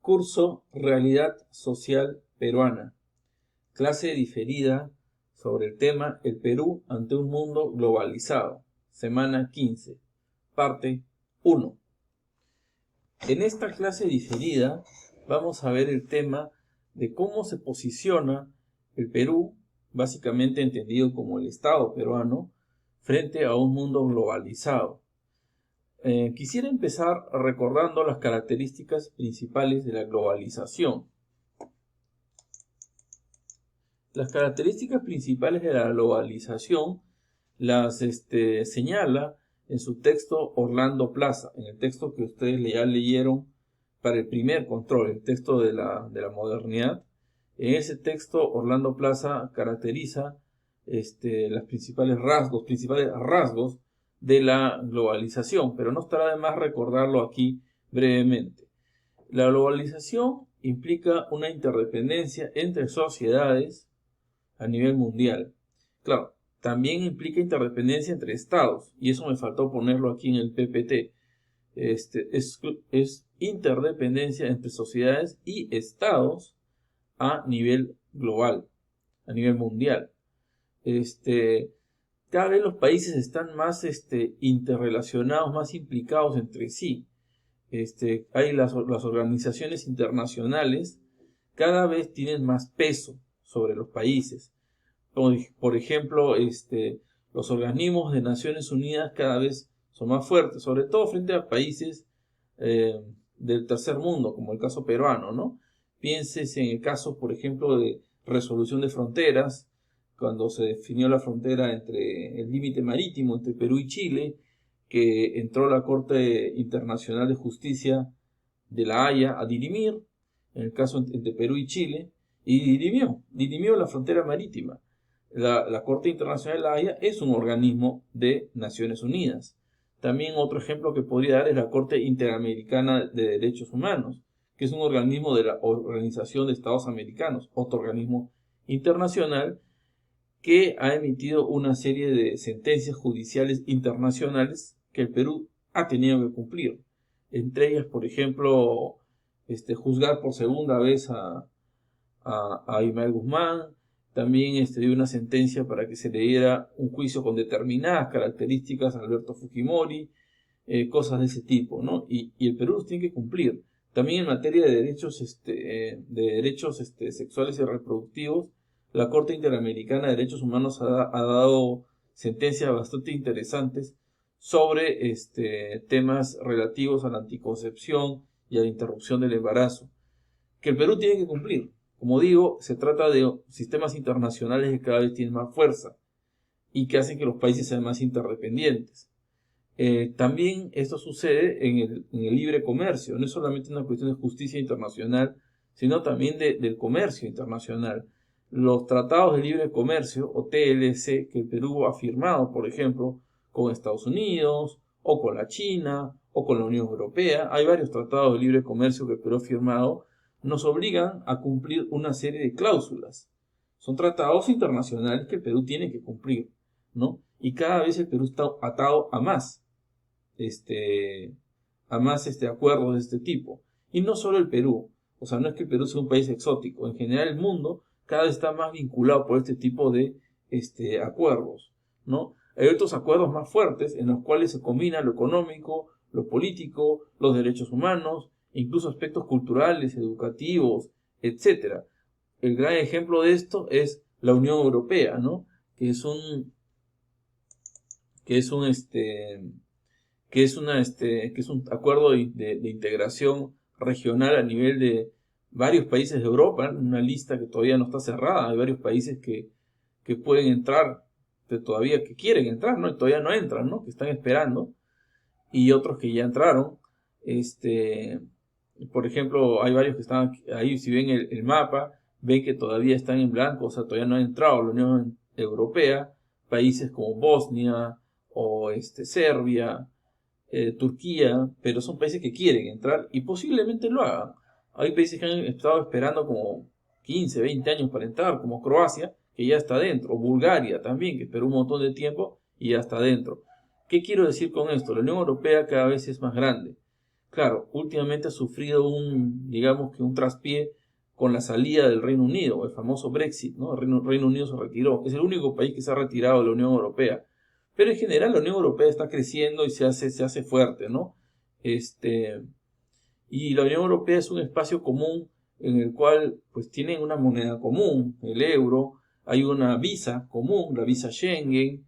Curso Realidad Social Peruana. Clase diferida sobre el tema El Perú ante un mundo globalizado. Semana 15. Parte 1. En esta clase diferida vamos a ver el tema de cómo se posiciona el Perú, básicamente entendido como el Estado peruano, frente a un mundo globalizado. Quisiera empezar recordando las características principales de la globalización. Las características principales de la globalización las señala en su texto Orlando Plaza, en el texto que ustedes ya leyeron para el primer control, el texto de la modernidad. En ese texto Orlando Plaza caracteriza los principales rasgos de la globalización, pero no estará de más recordarlo aquí brevemente. La globalización implica una interdependencia entre sociedades a nivel mundial. Claro, también implica interdependencia entre estados, y eso me faltó ponerlo aquí en el PPT. Es interdependencia entre sociedades y estados a nivel global, a nivel mundial. Cada vez los países están más interrelacionados, más implicados entre sí. Hay las organizaciones internacionales cada vez tienen más peso sobre los países. Por ejemplo, los organismos de Naciones Unidas cada vez son más fuertes, sobre todo frente a países del tercer mundo, como el caso peruano, ¿no? Pienses en el caso, por ejemplo, de resolución de fronteras, cuando se definió la frontera entre el límite marítimo entre Perú y Chile, que entró la Corte Internacional de Justicia de La Haya a dirimir, en el caso entre Perú y Chile, y dirimió la frontera marítima. La Corte Internacional de La Haya es un organismo de Naciones Unidas. También otro ejemplo que podría dar es la Corte Interamericana de Derechos Humanos, que es un organismo de la Organización de Estados Americanos, otro organismo internacional que ha emitido una serie de sentencias judiciales internacionales que el Perú ha tenido que cumplir. Entre ellas, por ejemplo, juzgar por segunda vez a Ismael Guzmán. También dio una sentencia para que se le diera un juicio con determinadas características a Alberto Fujimori, cosas de ese tipo, ¿no? Y el Perú los tiene que cumplir. También en materia de derechos sexuales y reproductivos, la Corte Interamericana de Derechos Humanos ha dado sentencias bastante interesantes sobre temas relativos a la anticoncepción y a la interrupción del embarazo, que el Perú tiene que cumplir. Como digo, se trata de sistemas internacionales que cada vez tienen más fuerza y que hacen que los países sean más interdependientes. También esto sucede en el libre comercio. No es solamente una cuestión de justicia internacional, sino también del comercio internacional. Los tratados de libre comercio, o TLC, que el Perú ha firmado, por ejemplo, con Estados Unidos, o con la China, o con la Unión Europea, hay varios tratados de libre comercio que el Perú ha firmado, nos obligan a cumplir una serie de cláusulas. Son tratados internacionales que el Perú tiene que cumplir, ¿no? Y cada vez el Perú está atado a más acuerdos de este tipo. Y no solo el Perú, o sea, no es que el Perú sea un país exótico, en general el mundo cada vez está más vinculado por este tipo de acuerdos, ¿no? Hay otros acuerdos más fuertes en los cuales se combina lo económico, lo político, los derechos humanos, incluso aspectos culturales, educativos, etc. El gran ejemplo de esto es la Unión Europea, ¿no? que es un acuerdo de integración regional a nivel de varios países de Europa, una lista que todavía no está cerrada. Hay varios países que pueden entrar, todavía que quieren entrar, ¿no? Y todavía no entran, ¿no? Que están esperando, y otros que ya entraron. Por ejemplo, hay varios que están ahí. Si ven el mapa, ven que todavía están en blanco, o sea, todavía no ha entrado a la Unión Europea. Países como Bosnia o Serbia, Turquía, pero son países que quieren entrar y posiblemente lo hagan. Hay países que han estado esperando como 15, 20 años para entrar, como Croacia, que ya está dentro, o Bulgaria también, que esperó un montón de tiempo y ya está dentro. ¿Qué quiero decir con esto? La Unión Europea cada vez es más grande. Claro, últimamente ha sufrido digamos que un traspié con la salida del Reino Unido, el famoso Brexit, ¿no? El Reino Unido se retiró. Es el único país que se ha retirado de la Unión Europea. Pero en general la Unión Europea está creciendo y se hace fuerte, ¿no? Este, y la Unión Europea es un espacio común en el cual pues tienen una moneda común, el euro, hay una visa común, la visa Schengen,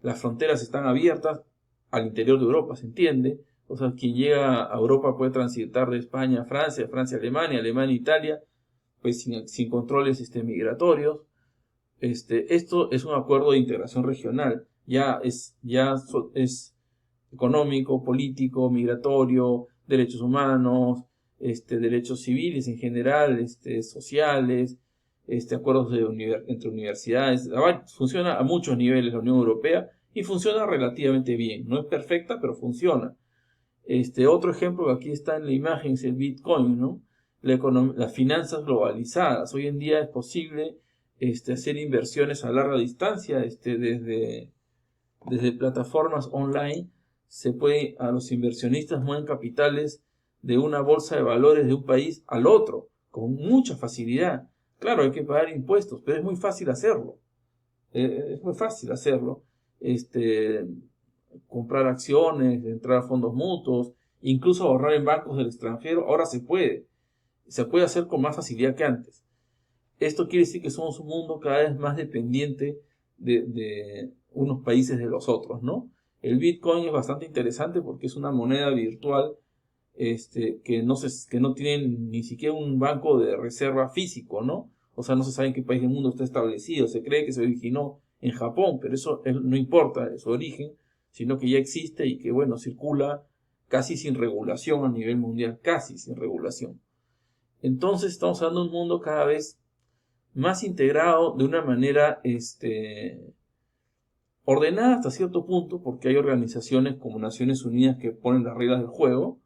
las fronteras están abiertas al interior de Europa, ¿se entiende? O sea, quien llega a Europa puede transitar de España a Francia, Francia a Alemania, Alemania a Italia, pues sin controles migratorios. Esto es un acuerdo de integración regional, es económico, político, migratorio, derechos humanos, derechos civiles en general, sociales, acuerdos entre universidades. Funciona a muchos niveles la Unión Europea y funciona relativamente bien. No es perfecta, pero funciona. Otro ejemplo que aquí está en la imagen es el Bitcoin, ¿no? Las finanzas globalizadas. Hoy en día es posible hacer inversiones a larga distancia desde plataformas online. A los inversionistas mueven capitales de una bolsa de valores de un país al otro con mucha facilidad. Claro, hay que pagar impuestos, pero es muy fácil hacerlo. Es muy fácil hacerlo. Comprar acciones, entrar a fondos mutuos, incluso ahorrar en bancos del extranjero. Ahora se puede hacer con más facilidad que antes. Esto quiere decir que somos un mundo cada vez más dependiente de unos países de los otros, ¿no? El Bitcoin es bastante interesante porque es una moneda virtual que no tiene ni siquiera un banco de reserva físico, ¿no? O sea, no se sabe en qué país del mundo está establecido. Se cree que se originó en Japón, pero eso no importa su origen, sino que ya existe y que, bueno, circula casi sin regulación a nivel mundial, casi sin regulación. Entonces estamos hablando de un mundo cada vez más integrado de una manera ordenada hasta cierto punto, porque hay organizaciones como Naciones Unidas que ponen las reglas del juego,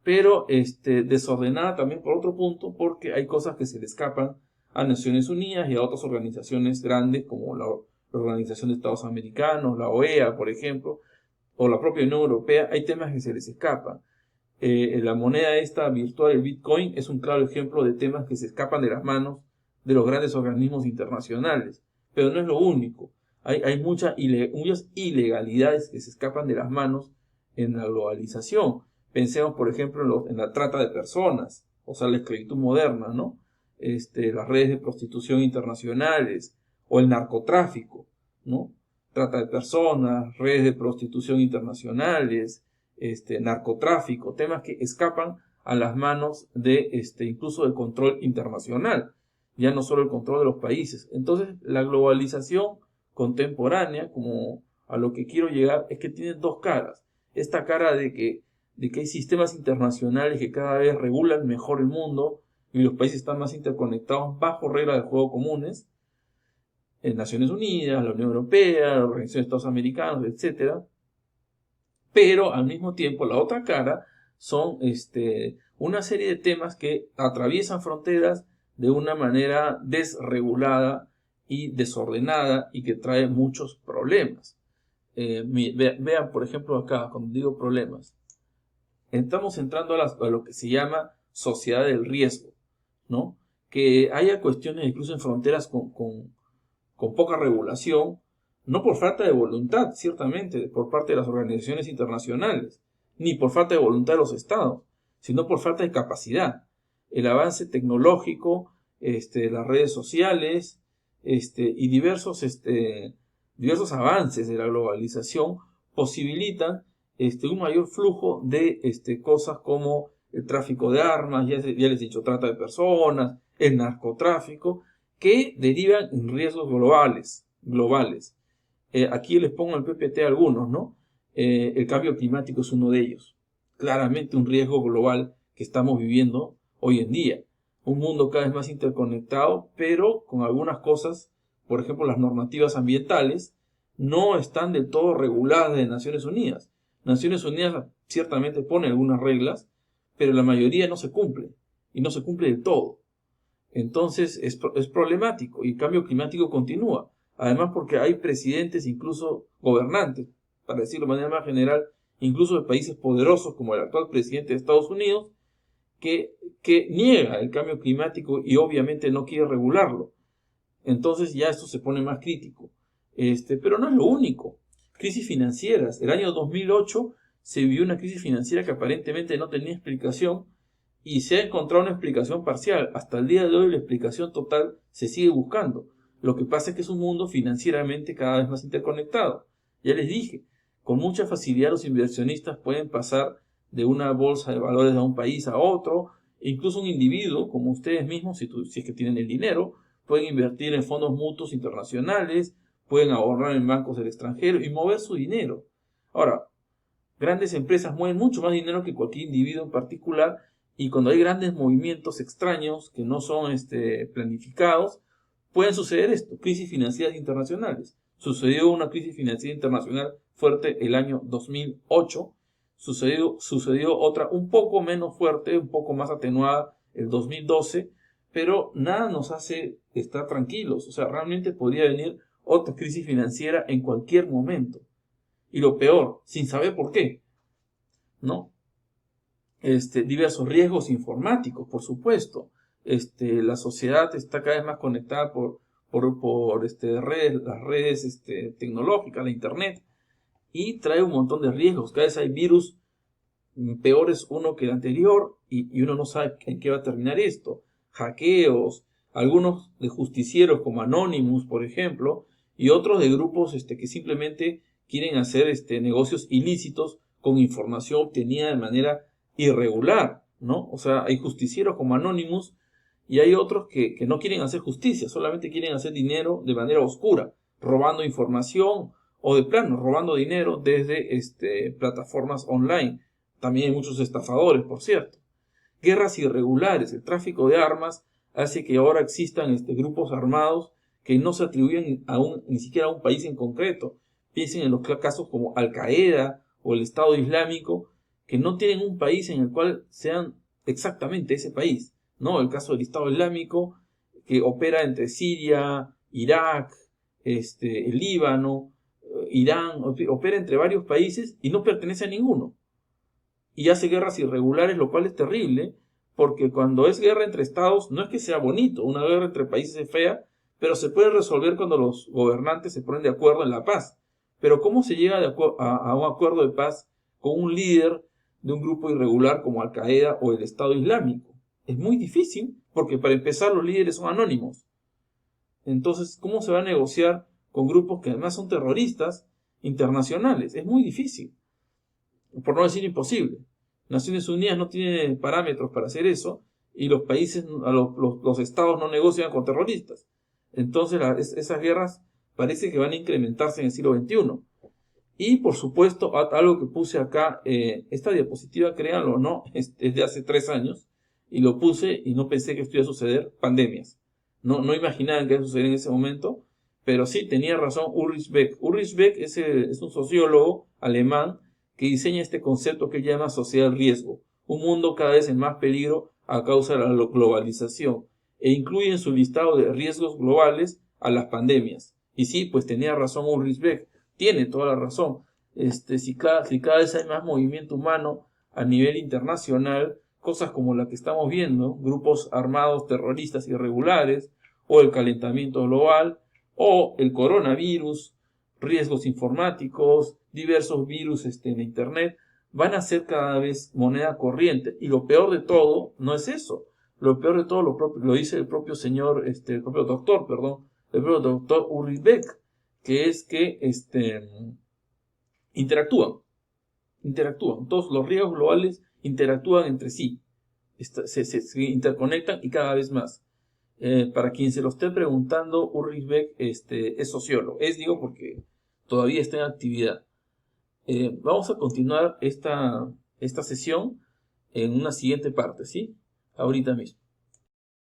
pero desordenada también por otro punto, porque hay cosas que se le escapan a Naciones Unidas y a otras organizaciones grandes como la Organización de Estados Americanos, la OEA, por ejemplo, o la propia Unión Europea. Hay temas que se les escapan. La moneda esta virtual, el Bitcoin, es un claro ejemplo de temas que se escapan de las manos de los grandes organismos internacionales. Pero no es lo único. Hay muchas ilegalidades que se escapan de las manos en la globalización. Pensemos, por ejemplo, en la trata de personas, o sea, la esclavitud moderna, ¿no? Las redes de prostitución internacionales, o el narcotráfico, ¿no? Trata de personas, redes de prostitución internacionales, narcotráfico, temas que escapan a las manos de incluso del control internacional, ya no solo el control de los países. Entonces, la globalización contemporánea, como a lo que quiero llegar, es que tiene dos caras. Esta cara de que hay sistemas internacionales que cada vez regulan mejor el mundo y los países están más interconectados bajo reglas de juego comunes, en Naciones Unidas, la Unión Europea, la Organización de Estados Americanos, etc. Pero al mismo tiempo la otra cara son una serie de temas que atraviesan fronteras de una manera desregulada y desordenada y que trae muchos problemas. Vean, por ejemplo, acá, cuando digo problemas, estamos entrando a lo que se llama sociedad del riesgo, ¿no? Que haya cuestiones incluso en fronteras con poca regulación, no por falta de voluntad, ciertamente, por parte de las organizaciones internacionales, ni por falta de voluntad de los estados, sino por falta de capacidad. El avance tecnológico, las redes sociales, y diversos avances de la globalización posibilitan un mayor flujo de cosas como el tráfico de armas, ya les he dicho, trata de personas, el narcotráfico, que derivan en riesgos globales. Aquí les pongo el PPT a algunos, ¿no? El cambio climático es uno de ellos. Claramente un riesgo global que estamos viviendo hoy en día. Un mundo cada vez más interconectado, pero con algunas cosas, por ejemplo, las normativas ambientales, no están del todo reguladas de Naciones Unidas. Naciones Unidas ciertamente pone algunas reglas, pero la mayoría no se cumple, y no se cumple del todo. Entonces es problemático y el cambio climático continúa. Además porque hay presidentes, incluso gobernantes, para decirlo de manera más general, incluso de países poderosos como el actual presidente de Estados Unidos, que niega el cambio climático y obviamente no quiere regularlo. Entonces ya esto se pone más crítico. Pero no es lo único. Crisis financieras. El año 2008 se vivió una crisis financiera que aparentemente no tenía explicación y se ha encontrado una explicación parcial. Hasta el día de hoy la explicación total se sigue buscando. Lo que pasa es que es un mundo financieramente cada vez más interconectado. Ya les dije, con mucha facilidad los inversionistas pueden pasar de una bolsa de valores de un país a otro, e incluso un individuo, como ustedes mismos, si es que tienen el dinero, pueden invertir en fondos mutuos internacionales, pueden ahorrar en bancos del extranjero y mover su dinero. Ahora, grandes empresas mueven mucho más dinero que cualquier individuo en particular, y cuando hay grandes movimientos extraños que no son planificados, pueden suceder esto, crisis financieras internacionales. Sucedió una crisis financiera internacional fuerte el año 2008, sucedió otra un poco menos fuerte, un poco más atenuada el 2012, pero nada nos hace estar tranquilos. O sea, realmente podría venir otra crisis financiera en cualquier momento. Y lo peor, sin saber por qué, ¿no? Diversos riesgos informáticos, por supuesto. La sociedad está cada vez más conectada por redes, las redes tecnológicas, la internet, y trae un montón de riesgos. Cada vez hay virus peores uno que el anterior y uno no sabe en qué va a terminar esto. Hackeos, algunos de justicieros como Anonymous, por ejemplo, y otros de grupos que simplemente quieren hacer negocios ilícitos con información obtenida de manera irregular, ¿no? O sea, hay justicieros como Anonymous y hay otros que no quieren hacer justicia, solamente quieren hacer dinero de manera oscura, robando información o de plano robando dinero desde plataformas online. También hay muchos estafadores, por cierto. Guerras irregulares. El tráfico de armas hace que ahora existan grupos armados que no se atribuyen ni siquiera a un país en concreto. Piensen en los casos como Al Qaeda o el Estado Islámico, que no tienen un país en el cual sean exactamente ese país, ¿no? El caso del Estado Islámico, que opera entre Siria, Irak, el Líbano, Irán, opera entre varios países y no pertenece a ninguno. Y hace guerras irregulares, lo cual es terrible, porque cuando es guerra entre estados, no es que sea bonito, una guerra entre países es fea, pero se puede resolver cuando los gobernantes se ponen de acuerdo en la paz. Pero ¿cómo se llega a un acuerdo de paz con un líder de un grupo irregular como Al Qaeda o el Estado Islámico? Es muy difícil, porque para empezar los líderes son anónimos. Entonces, ¿cómo se va a negociar con grupos que además son terroristas internacionales? Es muy difícil, por no decir imposible. Naciones Unidas no tiene parámetros para hacer eso y los países, los estados no negocian con terroristas. Entonces esas guerras parece que van a incrementarse en el siglo XXI. Y por supuesto, algo que puse acá, esta diapositiva, créanlo o no, es de hace 3 años, y lo puse y no pensé que esto iba a suceder, pandemias. No imaginaban que iba a suceder en ese momento, pero sí, tenía razón Ulrich Beck. Ulrich Beck es un sociólogo alemán que diseña este concepto que él llama sociedad riesgo, un mundo cada vez en más peligro a causa de la globalización, e incluye en su listado de riesgos globales a las pandemias. Y sí, pues tenía razón Ulrich Beck, tiene toda la razón. Si cada vez hay más movimiento humano a nivel internacional, cosas como la que estamos viendo, grupos armados terroristas irregulares, o el calentamiento global, o el coronavirus, riesgos informáticos, diversos virus en internet, van a ser cada vez moneda corriente. Y lo peor de todo no es eso. Lo peor de todo lo dice el propio doctor Ulrich Beck, que es que interactúan. Todos los riesgos globales interactúan entre sí. Se interconectan y cada vez más. Para quien se lo esté preguntando, Ulrich Beck es sociólogo. Digo porque todavía está en actividad. Vamos a continuar esta sesión en una siguiente parte, ¿sí? Ahorita mismo.